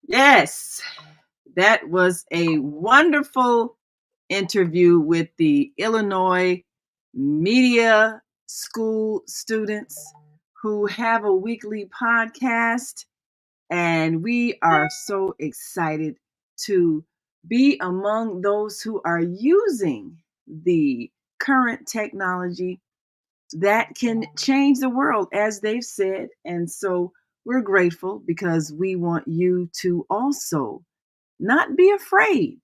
Yes, that was a wonderful interview with the Illinois Media School students who have a weekly podcast. And we are so excited to be among those who are using the current technology that can change the world, as they've said. And so we're grateful because we want you to also not be afraid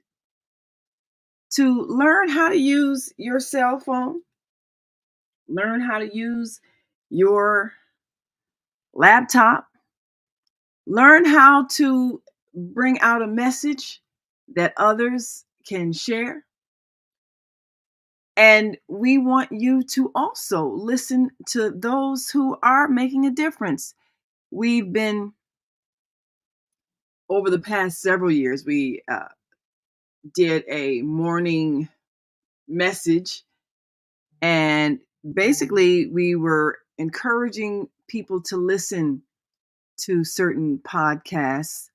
to learn how to use your cell phone, learn how to use your laptop, learn how to bring out a message that others can share. And we want you to also listen to those who are making a difference. We've been, over the past several years, we did a morning message. And basically, we were encouraging people to listen to certain podcasts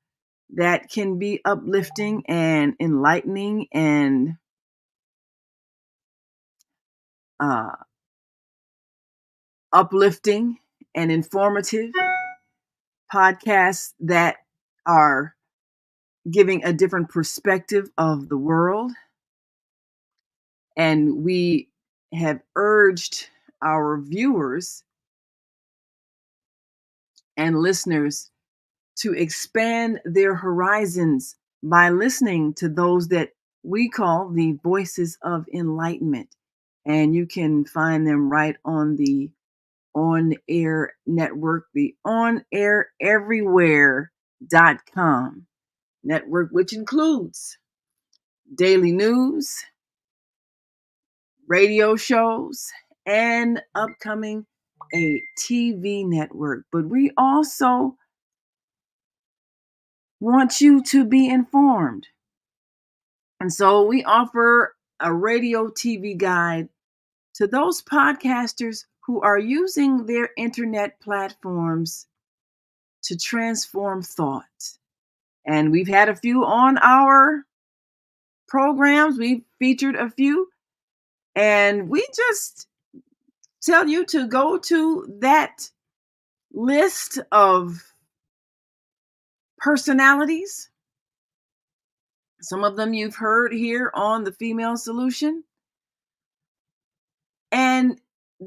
that can be uplifting and enlightening and uh, uplifting and informative podcasts that are giving a different perspective of the world. And we have urged our viewers and listeners to expand their horizons by listening to those that we call the voices of enlightenment. And you can find them right on the On Air Network, the onaireverywhere.com network, which includes daily news, radio shows, and upcoming a TV network. But we also want you to be informed. And so we offer a radio TV guide to those podcasters who are using their internet platforms to transform thought. And we've had a few on our programs. We've featured a few. And we just tell you to go to that list of personalities. Some of them you've heard here on The Female Solution. And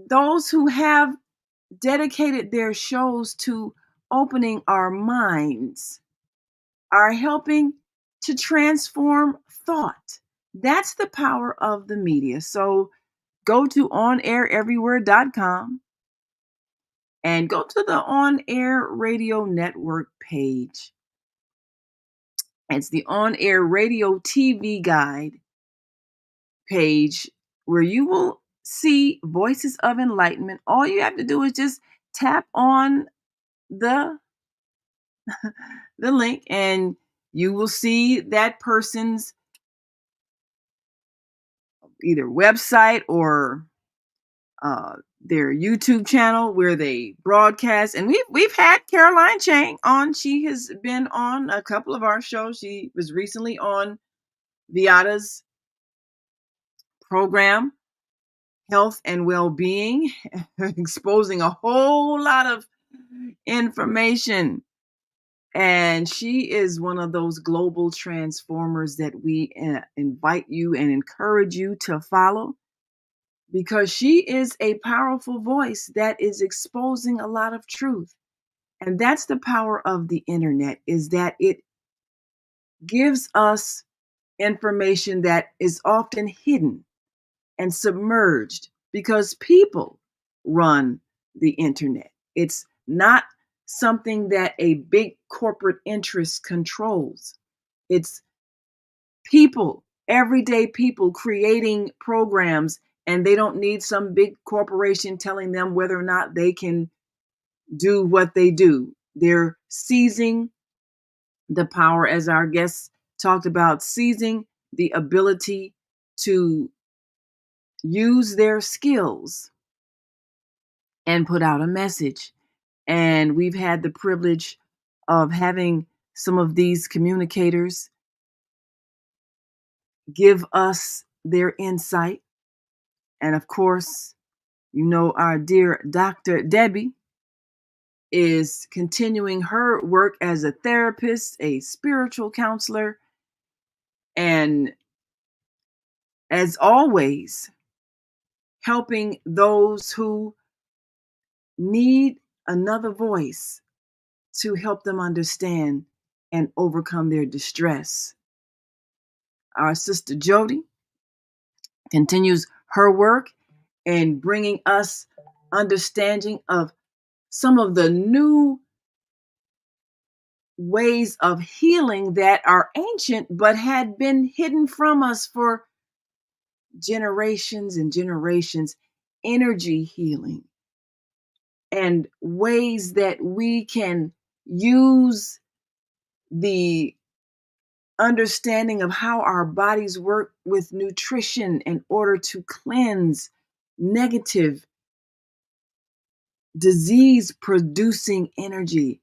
those who have dedicated their shows to opening our minds are helping to transform thought. That's the power of the media. So go to onaireverywhere.com and go to the On Air Radio Network page. It's the On Air Radio TV Guide page where you will see Voices of Enlightenment. All you have to do is just tap on the the link and you will see that person's either website or their YouTube channel where they broadcast. And we've had Caroline Chang on. She has been on a couple of our shows. She was recently on Viada's program, Health and Well-Being, exposing a whole lot of information. And she is one of those global transformers that we invite you and encourage you to follow, because she is a powerful voice that is exposing a lot of truth. And that's the power of the internet, is that it gives us information that is often hidden and submerged because people run the internet. It's not something that a big corporate interest controls. It's people, everyday people creating programs, and they don't need some big corporation telling them whether or not they can do what they do. They're seizing the power, as our guests talked about, seizing the ability to use their skills and put out a message. And we've had the privilege of having Some of these communicators give us their insight. And of course, our dear Dr. Debbie is continuing her work as a therapist, a spiritual counselor, and as always, helping those who need another voice to help them understand and overcome their distress. Our sister Jody continues her work in bringing us understanding of some of the new ways of healing that are ancient but had been hidden from us for generations and generations. Energy healing and ways that we can use the understanding of how our bodies work with nutrition in order to cleanse negative disease producing energy.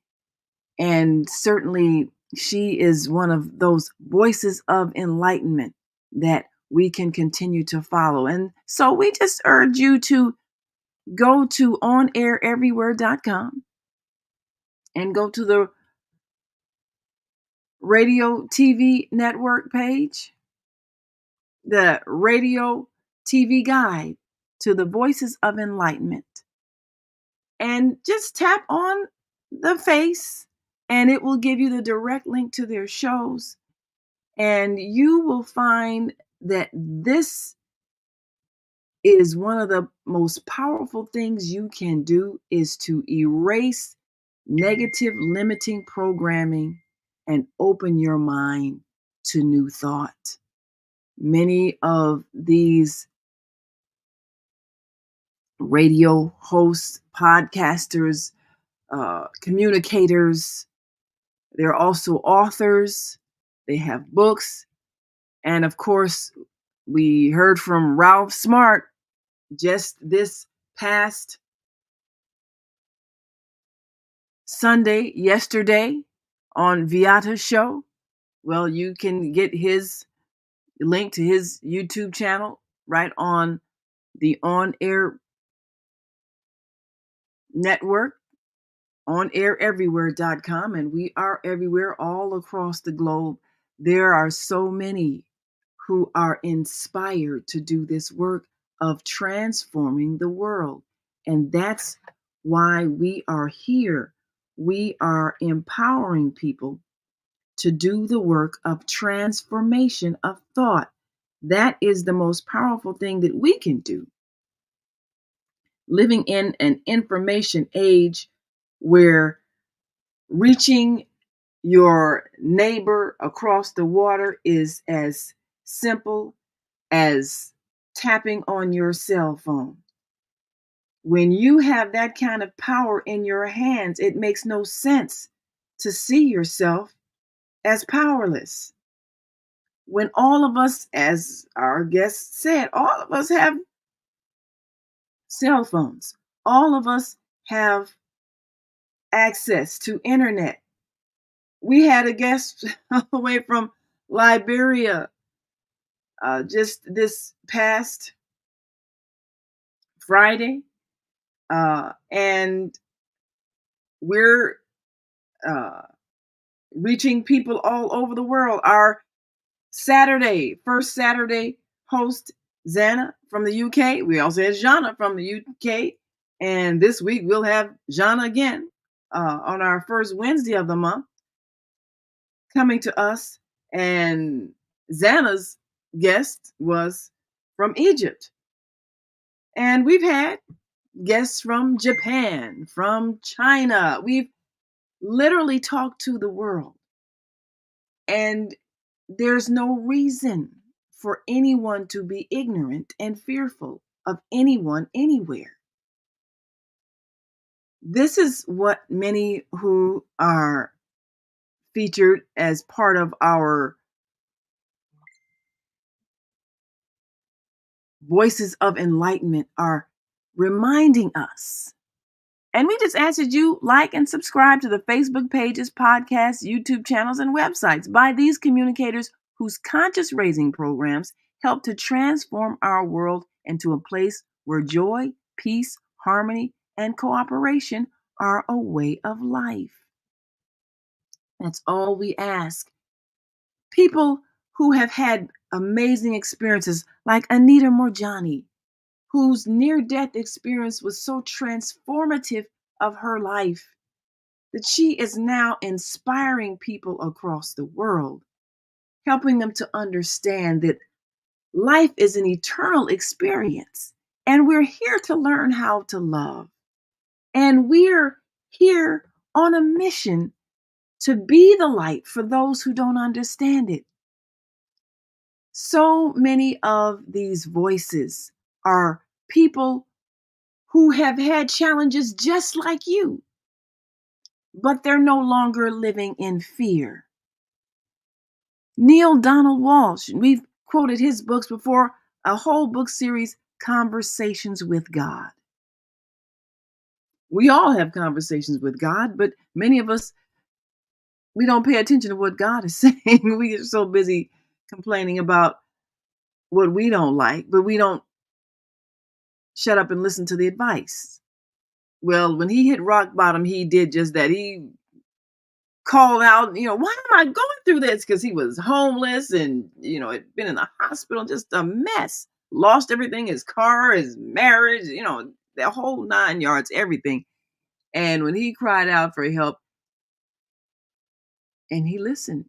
And certainly, she is one of those voices of enlightenment that we can continue to follow. And so we just urge you to go to onaireverywhere.com and go to the radio TV network page, the radio TV guide to the voices of enlightenment, and just tap on the face and it will give you the direct link to their shows. And you will find that this is one of the most powerful things you can do is to erase negative limiting programming and open your mind to new thought. Many of these radio hosts, podcasters, communicators, they're also authors, they have books. And of course, we heard from Ralph Smart just this past Sunday, yesterday, on Viata's show. Well, you can get his link to his YouTube channel right on the On Air network, onaireverywhere.com, and we are everywhere all across the globe. There are so many who are inspired to do this work of transforming the world. And that's why we are here. We are empowering people to do the work of transformation of thought. That is the most powerful thing that we can do. Living in an information age where reaching your neighbor across the water is as simple as tapping on your cell phone. When you have that kind of power in your hands, it makes no sense to see yourself as powerless. When all of us, as our guest said, all of us have cell phones, all of us have access to internet. We had a guest all the way from Liberia just this past Friday, and we're uh, reaching people all over the world. Our first Saturday host, Zana from the UK. We also had Jana from the UK. And this week we'll have Jana again on our first Wednesday of the month coming to us. And Xana's guest was from Egypt. And we've had guests from Japan, from China. We've literally talked to the world. And there's no reason for anyone to be ignorant and fearful of anyone anywhere. This is what many who are featured as part of our Voices of Enlightenment are reminding us And we just ask that you like and subscribe to the Facebook pages, podcasts, YouTube channels, and websites by these communicators whose conscious raising programs help to transform our world into a place where joy, peace, harmony, and cooperation are a way of life. That's all we ask. People who have had amazing experiences, like Anita Morjani, whose near death experience was so transformative of her life that she is now inspiring people across the world, helping them to understand that life is an eternal experience and we're here to learn how to love. And we're here on a mission to be the light for those who don't understand it. So many of these voices are people who have had challenges just like you, but they're no longer living in fear. Neil Donald Walsh, we've quoted his books before, a whole book series, Conversations with God. We all have conversations with God, but many of us, we don't pay attention to what God is saying. We are so busy complaining about what we don't like, but we don't shut up and listen to the advice. Well, when he hit rock bottom, he did just that. He called out, why am I going through this? Because he was homeless and, had been in the hospital, just a mess. Lost everything, his car, his marriage, the whole 9 yards, everything. And when he cried out for help and he listened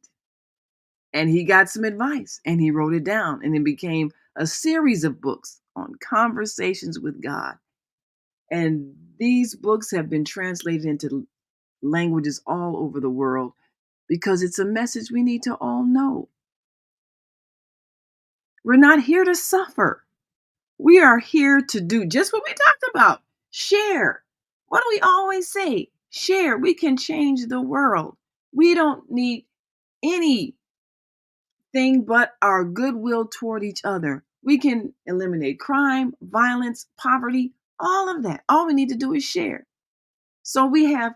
and he got some advice and he wrote it down and it became a series of books on conversations with God. And these books have been translated into languages all over the world because it's a message we need to all know. We're not here to suffer. We are here to do just what we talked about. Share. What do we always say? Share. We can change the world. We don't need anything but our goodwill toward each other. We can eliminate crime, violence, poverty, all of that. All we need to do is share. So we have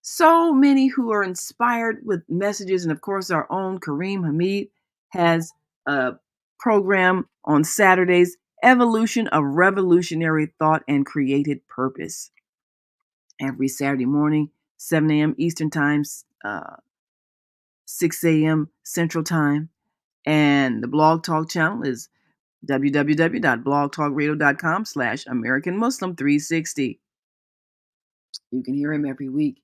so many who are inspired with messages. And of course, our own Kareem Hamid has a program on Saturdays, Evolution of Revolutionary Thought and Created Purpose. Every Saturday morning, 7 a.m. Eastern Time, 6 a.m. Central Time. And the Blog Talk channel is www.blogtalkradio.com/American Muslim 360. You can hear him every week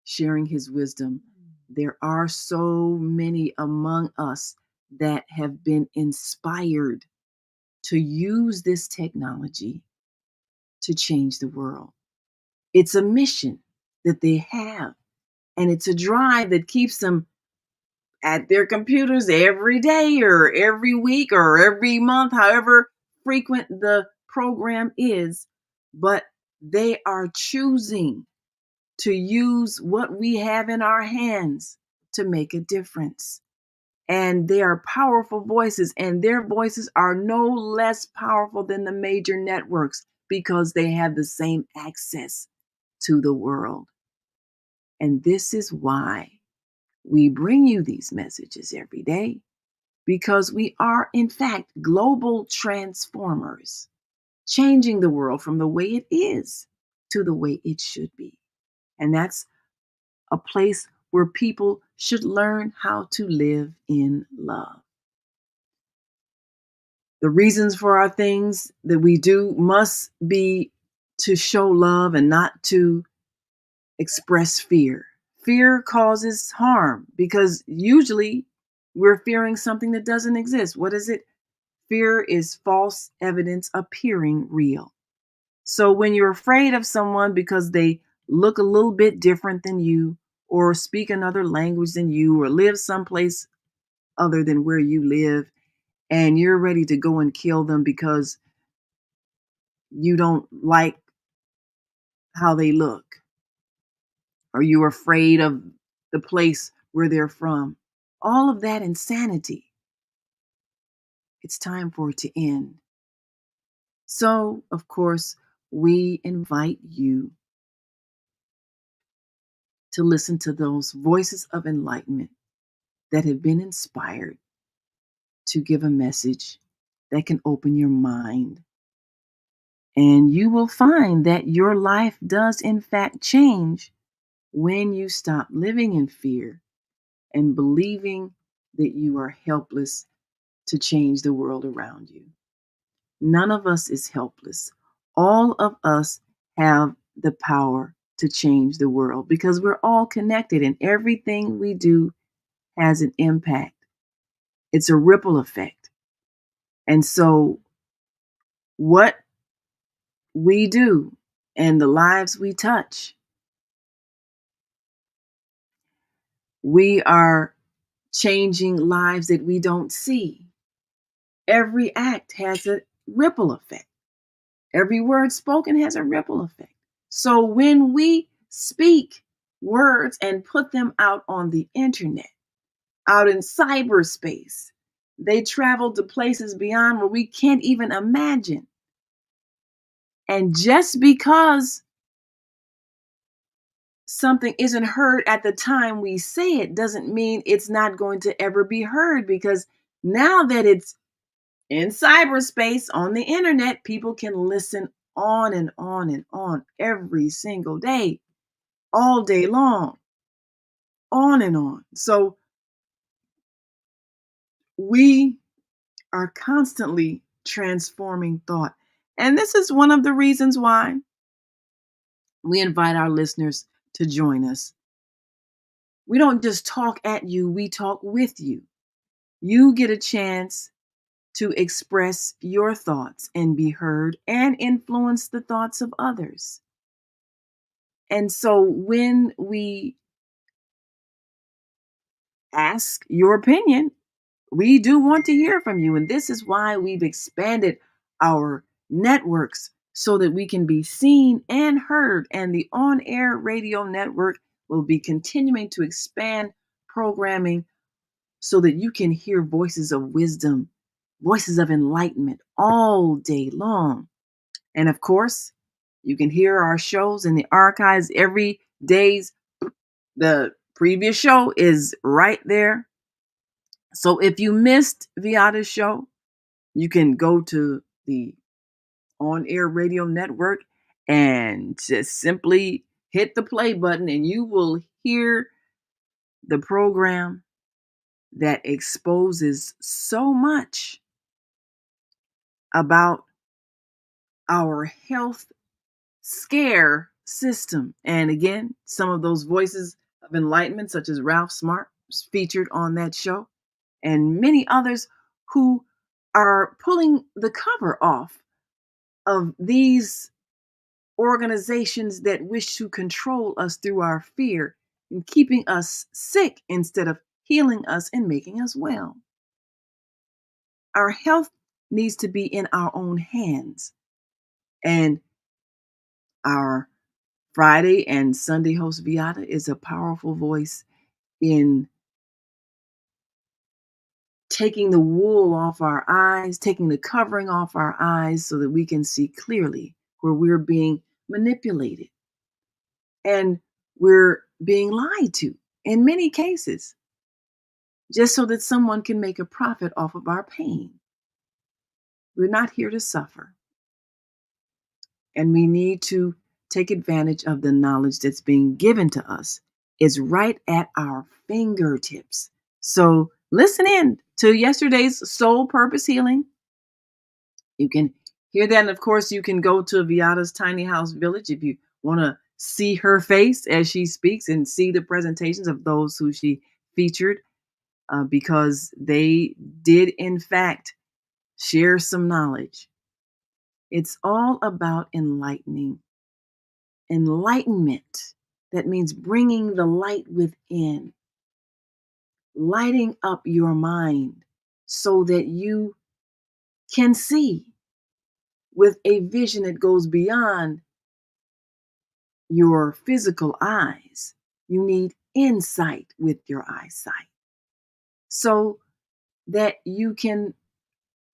sharing his wisdom. There are so many among us that have been inspired to use this technology to change the world. It's a mission that they have, and it's a drive that keeps them at their computers every day or every week or every month, however frequent the program is. But they are choosing to use what we have in our hands to make a difference. And they are powerful voices, and their voices are no less powerful than the major networks because they have the same access to the world. And this is why we bring you these messages every day, because we are, in fact, global transformers, changing the world from the way it is to the way it should be. And that's a place where people should learn how to live in love. The reasons for our things that we do must be to show love and not to express fear. Fear causes harm because usually we're fearing something that doesn't exist. What is it? Fear is false evidence appearing real. So when you're afraid of someone because they look a little bit different than you, or speak another language than you, or live someplace other than where you live, and you're ready to go and kill them because you don't like how they look, or you're afraid of the place where they're from. All of that insanity, it's time for it to end. So, of course, we invite you to listen to those voices of enlightenment that have been inspired to give a message that can open your mind. And you will find that your life does, in fact, change when you stop living in fear and believing that you are helpless to change the world around you. None of us is helpless. All of us have the power to change the world because we're all connected and everything we do has an impact. It's a ripple effect. And so, what we do and the lives we touch, we are changing lives that we don't see. Every act has a ripple effect. Every word spoken has a ripple effect. So when we speak words and put them out on the internet, out in cyberspace, they travel to places beyond where we can't even imagine. And just because something isn't heard at the time we say it doesn't mean it's not going to ever be heard, because now that it's in cyberspace on the internet, people can listen on and on and on every single day, all day long, on and on. So we are constantly transforming thought. And this is one of the reasons why we invite our listeners to join us. We don't just talk at you, we talk with you. You get a chance to express your thoughts and be heard and influence the thoughts of others. And so when we ask your opinion, we do want to hear from you. And this is why we've expanded our networks so that we can be seen and heard. And the on air radio network will be continuing to expand programming so that you can hear voices of wisdom, voices of enlightenment all day long. And of course, you can hear our shows in the archives every day's. The previous show is right there. So if you missed Viada's show, you can go to the on air radio network and just simply hit the play button, and you will hear the program that exposes so much about our health scare system. And again, some of those voices of enlightenment, such as Ralph Smart, was featured on that show, and many others who are pulling the cover off of these organizations that wish to control us through our fear and keeping us sick instead of healing us and making us well. Our health needs to be in our own hands. And our Friday and Sunday host Viata is a powerful voice in taking the wool off our eyes, taking the covering off our eyes so that we can see clearly where we're being manipulated and we're being lied to in many cases, just so that someone can make a profit off of our pain. We're not here to suffer. And we need to take advantage of the knowledge that's being given to us. It's right at our fingertips. So listen in to yesterday's Soul Purpose Healing. You can hear that. And of course, you can go to Viada's Tiny House Village if you want to see her face as she speaks and see the presentations of those who she featured, because they did, in fact, share some knowledge. It's all about enlightening. Enlightenment. That means bringing the light within, lighting up your mind so that you can see with a vision that goes beyond your physical eyes. You need insight with your eyesight so that you can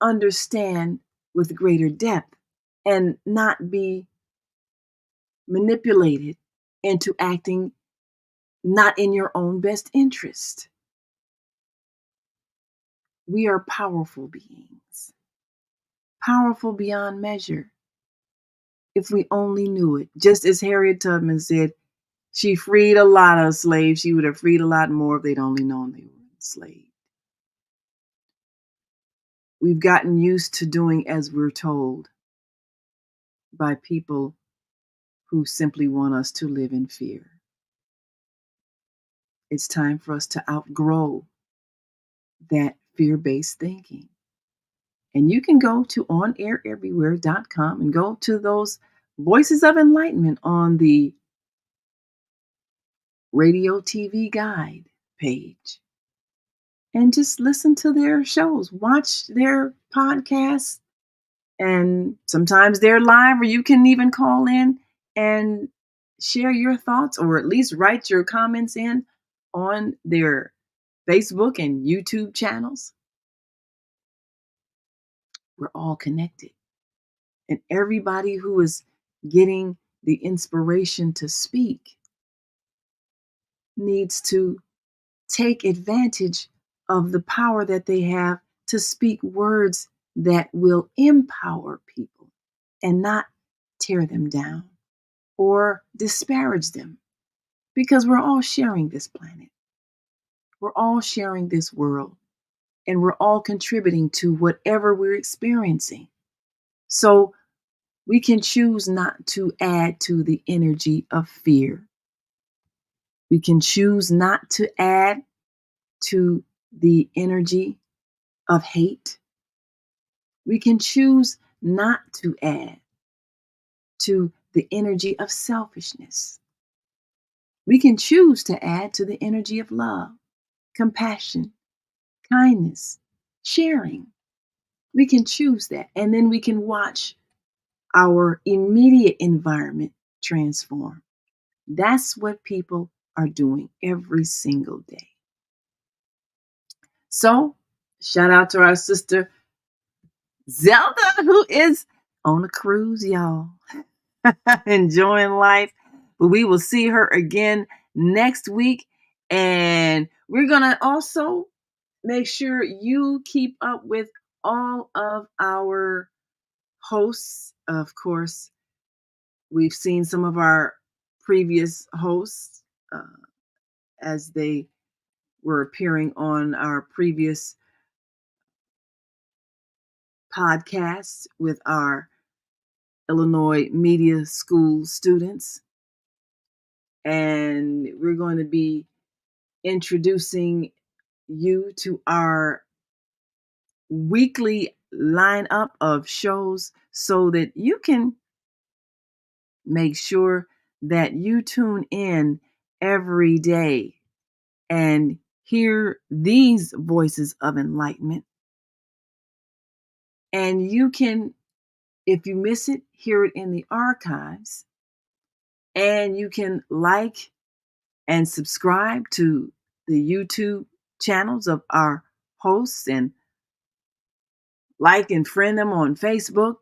understand with greater depth and not be manipulated into acting not in your own best interest. We are powerful beings, powerful beyond measure, if we only knew it. Just as Harriet Tubman said, she freed a lot of slaves. She would have freed a lot more if they'd only known they were enslaved. We've gotten used to doing as we're told by people who simply want us to live in fear. It's time for us to outgrow that fear-based thinking. And you can go to onaireverywhere.com and go to those Voices of Enlightenment on the Radio TV Guide page and just listen to their shows, watch their podcasts, and sometimes they're live, or you can even call in and share your thoughts or at least write your comments in on their Facebook and YouTube channels. We're all connected. And everybody who is getting the inspiration to speak needs to take advantage of the power that they have to speak words that will empower people and not tear them down or disparage them, because we're all sharing this planet. We're all sharing this world, and we're all contributing to whatever we're experiencing. So we can choose not to add to the energy of fear. We can choose not to add to the energy of hate. We can choose not to add to the energy of selfishness. We can choose to add to the energy of love, compassion, kindness, sharing. We can choose that. And then we can watch our immediate environment transform. That's what people are doing every single day. So, shout out to our sister Zelda, who is on a cruise, y'all, enjoying life. But we will see her again next week. And we're going to also make sure you keep up with all of our hosts. Of course, we've seen some of our previous hosts as they were appearing on our previous podcasts with our Illinois Media School students. And we're going to be introducing you to our weekly lineup of shows so that you can make sure that you tune in every day and hear these voices of enlightenment. And you can, if you miss it, hear it in the archives. And you can like and subscribe to the YouTube channels of our hosts and like and friend them on Facebook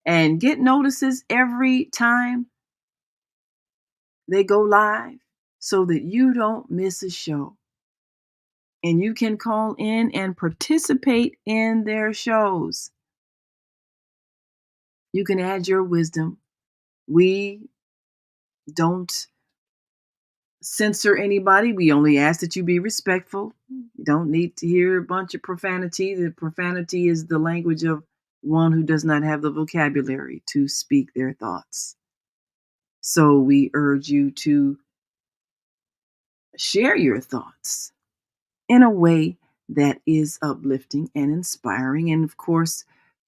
and get notices every time they go live so that you don't miss a show. And you can call in and participate in their shows. You can add your wisdom. We don't censor anybody. We only ask that you be respectful. You don't need to hear a bunch of profanity. The profanity is the language of one who does not have the vocabulary to speak their thoughts. So we urge you to share your thoughts in a way that is uplifting and inspiring. And of course,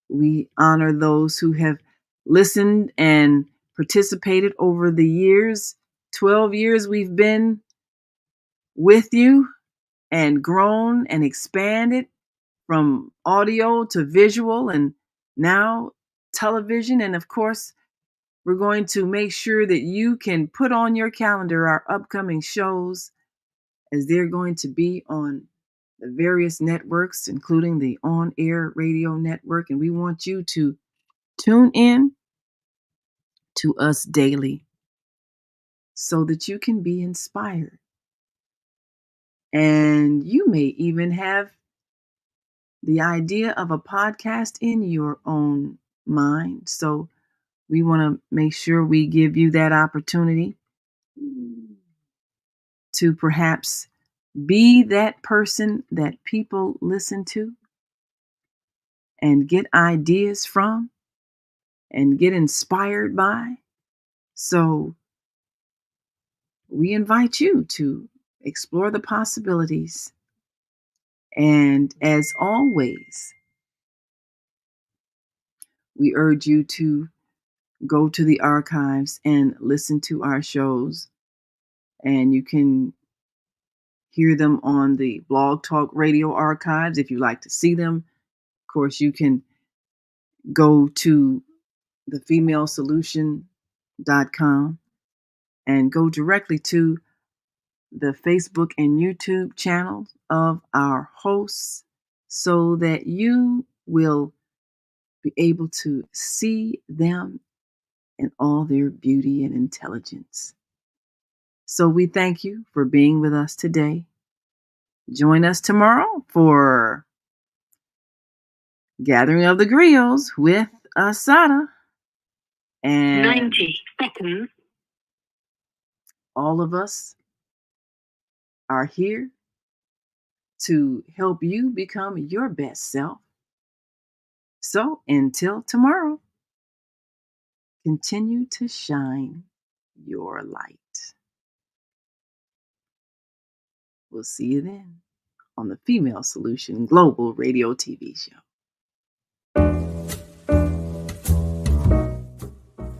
we honor those who have listened and participated over the years. 12 years we've been with you and grown and expanded from audio to visual and now television. And of course, we're going to make sure that you can put on your calendar our upcoming shows, as they're going to be on the various networks, including the On Air Radio Network. And we want you to tune in to us daily so that you can be inspired And you may even have the idea of a podcast in your own mind. So we want to make sure we give you that opportunity to perhaps be that person that people listen to and get ideas from and get inspired by. So we invite you to explore the possibilities. And as always, we urge you to go to the archives and listen to our shows. And you can hear them on the Blog Talk Radio archives if you like to see them. Of course, you can go to thefemalesolution.com and go directly to the Facebook and YouTube channels of our hosts so that you will be able to see them in all their beauty and intelligence. So we thank you for being with us today. Join us tomorrow for Gathering of the Griots with Asada. And 90 seconds. All of us are here to help you become your best self. So until tomorrow, continue to shine your light. We'll see you then on the Female Solution Global Radio TV show.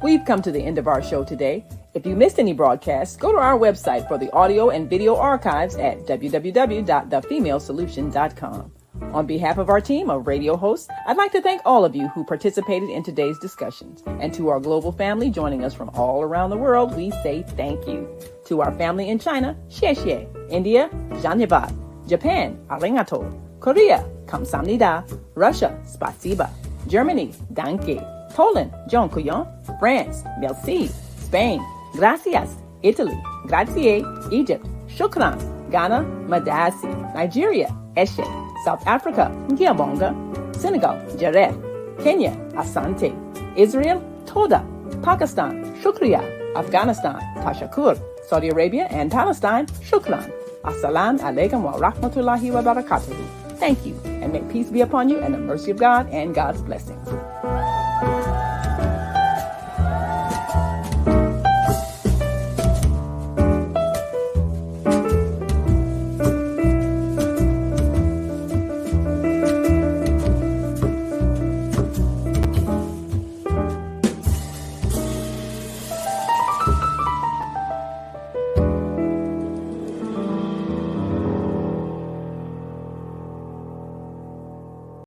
We've come to the end of our show today. If you missed any broadcasts, go to our website for the audio and video archives at www.thefemalesolution.com. On behalf of our team of radio hosts, I'd like to thank all of you who participated in today's discussions. And to our global family joining us from all around the world, we say thank you. To our family in China, xie xie. India, Dhanyavad. Japan, arigato. Korea, kamsamnida. Russia, spasiba. Germany, danke. Poland, dziękuję. France, merci. Spain, gracias. Italy, grazie. Egypt, shukran. Ghana, madasi. Nigeria, eshe. South Africa, Ngiyabonga. Senegal, Jaref. Kenya, Asante. Israel, Toda. Pakistan, Shukriya. Afghanistan, Tashakur. Saudi Arabia and Palestine, Shukran. Assalamu alaikum wa rahmatullahi wa barakatuhu. Thank you, and may peace be upon you and the mercy of God and God's blessings.